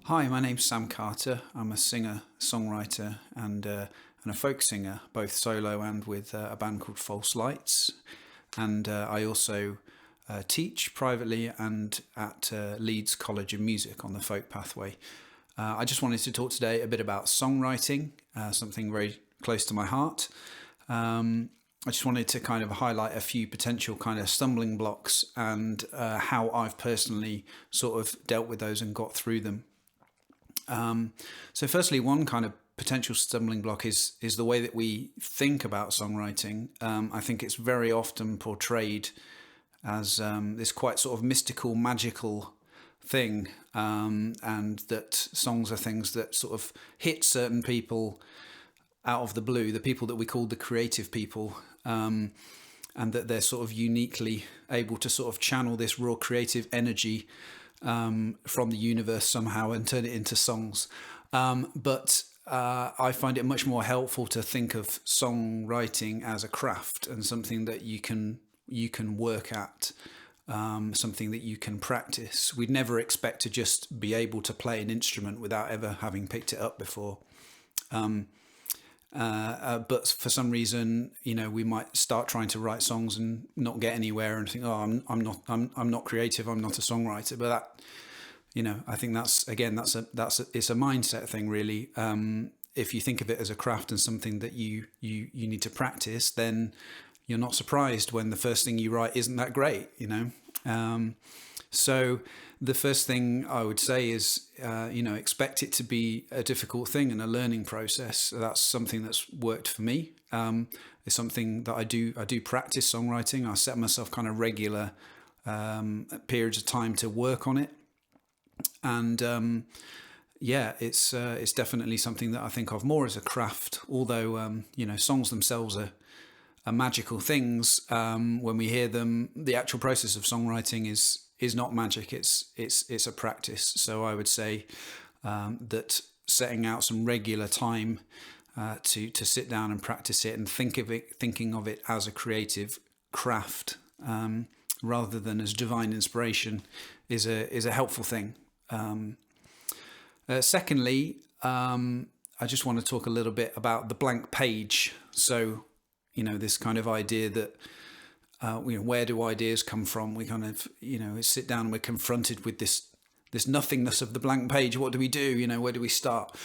Hi, my name's Sam Carter. I'm a singer, songwriter, and a folk singer, both solo and with a band called False Lights. And I also teach privately and at Leeds College of Music on the folk pathway. I just wanted to talk today a bit about songwriting, something very close to my heart. I just wanted to kind of highlight a few potential kind of stumbling blocks and how I've personally sort of dealt with those and got through them. So firstly, one kind of potential stumbling block is the way that we think about songwriting. I think it's very often portrayed as this quite sort of mystical, magical thing, and that songs are things that sort of hit certain people out of the blue, the people that we call the creative people, and that they're sort of uniquely able to sort of channel this raw creative energy from the universe somehow and turn it into songs. But I find it much more helpful to think of songwriting as a craft and something that you can work at, something that you can practice. We'd never expect to just be able to play an instrument without ever having picked it up before. But for some reason, we might start trying to write songs and not get anywhere, and think, "Oh, I'm not creative. I'm not a songwriter." But that, I think it's a mindset thing, really. If you think of it as a craft and something that you need to practice, then you're not surprised when the first thing you write isn't that great. So the first thing I would say is, expect it to be a difficult thing and a learning process. That's something that's worked for me. It's something that I do practice songwriting. I set myself kind of regular periods of time to work on it. And it's definitely something that I think of more as a craft, although, songs themselves are magical things. When we hear them, the actual process of songwriting is not magic. It's a practice. So I would say that setting out some regular time to sit down and practice it and thinking of it as a creative craft rather than as divine inspiration is a helpful thing. Secondly, I just want to talk a little bit about the blank page. So this kind of idea that where do ideas come from? We kind of sit down and we're confronted with this nothingness of the blank page. What do we do? Where do we start?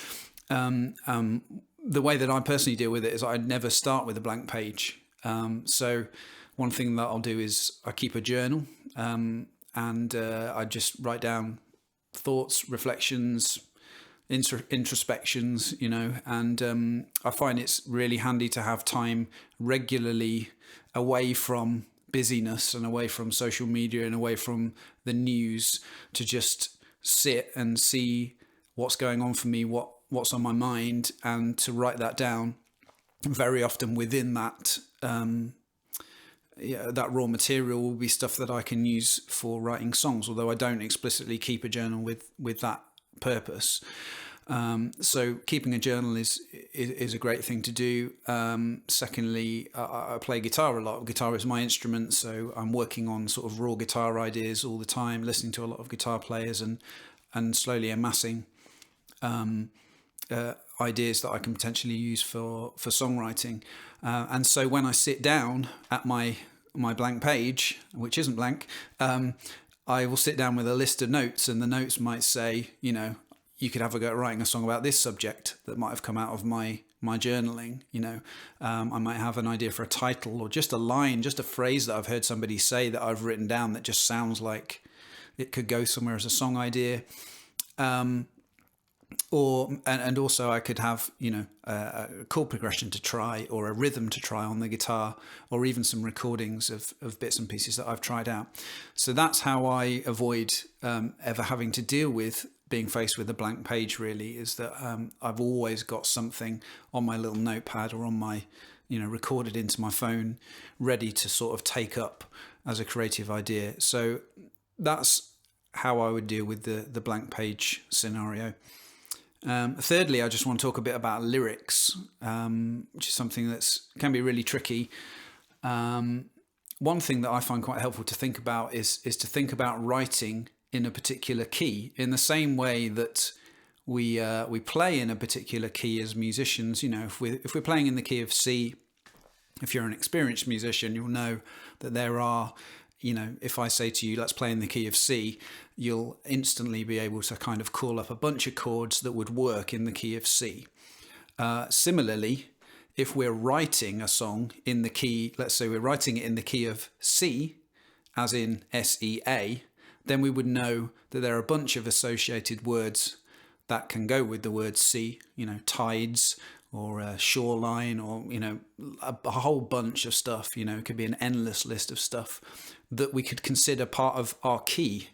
The way that I personally deal with it is I never start with a blank page. So one thing that I'll do is I keep a journal, and I just write down thoughts, reflections, introspections, and I find it's really handy to have time regularly away from busyness and away from social media and away from the news to just sit and see what's going on for me, what's on my mind, and to write that down. Very often within that that raw material will be stuff that I can use for writing songs, although I don't explicitly keep a journal with that purpose. So keeping a journal is a great thing to do. Secondly, I play guitar a lot. Guitar is my instrument, so I'm working on sort of raw guitar ideas all the time, listening to a lot of guitar players and slowly amassing ideas that I can potentially use for songwriting. And so when I sit down at my blank page, which isn't blank, I will sit down with a list of notes, and the notes might say, you could have a go at writing a song about this subject that might have come out of my journaling. I might have an idea for a title or just a line, just a phrase that I've heard somebody say that I've written down that just sounds like it could go somewhere as a song idea. And also I could have a chord progression to try, or a rhythm to try on the guitar, or even some recordings of bits and pieces that I've tried out. So that's how I avoid ever having to deal with being faced with a blank page, really, is that I've always got something on my little notepad or on my recorded into my phone, ready to sort of take up as a creative idea. So that's how I would deal with the blank page scenario. Thirdly, I just want to talk a bit about lyrics, which is something that can be really tricky. One thing that I find quite helpful to think about is to think about writing in a particular key, in the same way that we play in a particular key as musicians. You know, if we're playing in the key of C, if you're an experienced musician, you'll know that there are, you know, if I say to you, let's play in the key of C, you'll instantly be able to kind of call up a bunch of chords that would work in the key of C. Similarly, if we're writing a song in the key, let's say we're writing it in the key of C, as in S-E-A, then we would know that there are a bunch of associated words that can go with the word C, you know, tides or shoreline, or, you know, a whole bunch of stuff. You know, it could be an endless list of stuff that we could consider part of our key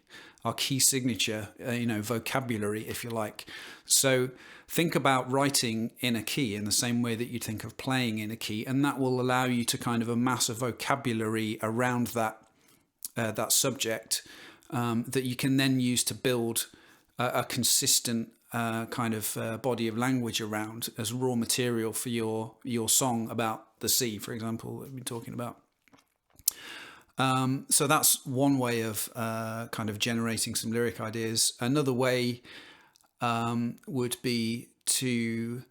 signature, you know, vocabulary, if you like. So think about writing in a key in the same way that you think of playing in a key, and that will allow you to kind of amass a vocabulary around that subject that you can then use to build a consistent kind of body of language around as raw material for your song about the sea, for example, that we've been talking about. So that's one way of kind of generating some lyric ideas. Another way would be to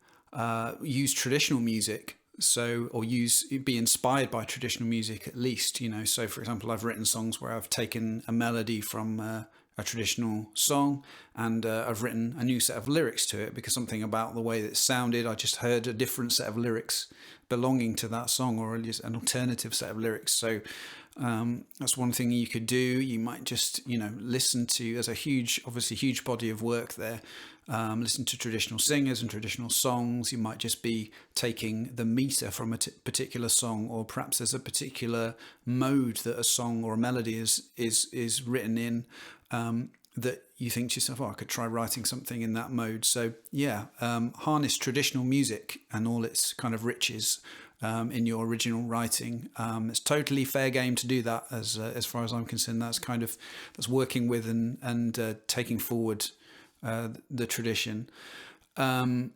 use traditional music. So, or be inspired by traditional music at least, you know. So for example, I've written songs where I've taken a melody from a traditional song, and I've written a new set of lyrics to it because something about the way that it sounded, I just heard a different set of lyrics belonging to that song, or just an alternative set of lyrics. So that's one thing you could do. You might just, you know, listen to, there's obviously huge body of work there. Listen to traditional singers and traditional songs. You might just be taking the meter from a particular song, or perhaps there's a particular mode that a song or a melody is written in, that you think to yourself, oh, I could try writing something in that mode. So yeah, harness traditional music and all its kind of riches in your original writing. It's totally fair game to do that, as far as I'm concerned. That's working with and taking forward the tradition. I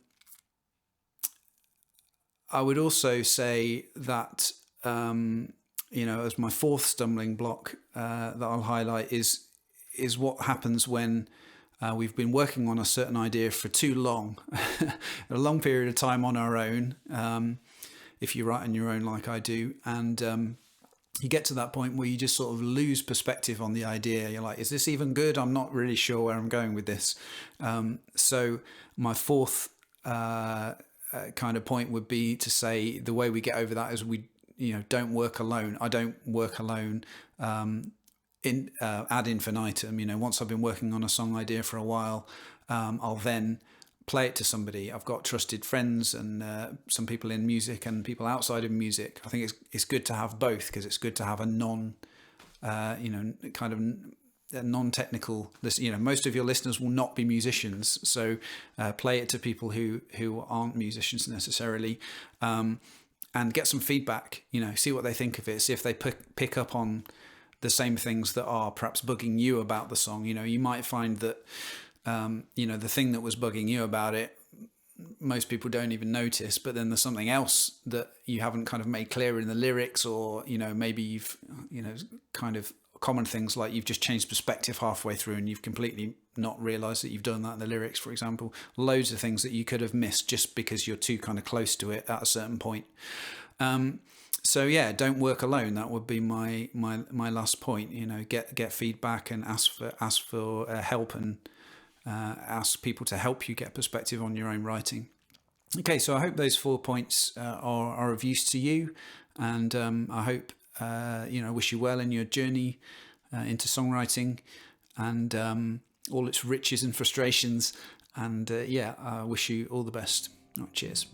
would also say that, you know, as my fourth stumbling block that I'll highlight is what happens when we've been working on a certain idea for too long, a long period of time on our own, if you write on your own like I do, and you get to that point where you just sort of lose perspective on the idea. You're like, is this even good? I'm not really sure where I'm going with this. So my fourth kind of point would be to say the way we get over that is we, you know, don't work alone. I don't work alone ad infinitum. You know, once I've been working on a song idea for a while, I'll then play it to somebody. I've got trusted friends and some people in music and people outside of music. I think it's good to have both, because it's good to have a non-technical listen. You know, most of your listeners will not be musicians, so play it to people who aren't musicians necessarily, and get some feedback. You know, see what they think of it. See if they pick up on the same things that are perhaps bugging you about the song. You know, you might find that you know, the thing that was bugging you about it, most people don't even notice, but then there's something else that you haven't kind of made clear in the lyrics, or, you know, maybe you've, you know, kind of common things like you've just changed perspective halfway through and you've completely not realized that you've done that in the lyrics, for example. Loads of things that you could have missed just because you're too kind of close to it at a certain point. So yeah, don't work alone. That would be my last point. You know, get feedback and ask for help, and ask people to help you get perspective on your own writing. Okay, so I hope those 4 points are of use to you, and I hope you know, wish you well in your journey into songwriting and all its riches and frustrations. And yeah, I wish you all the best. Cheers.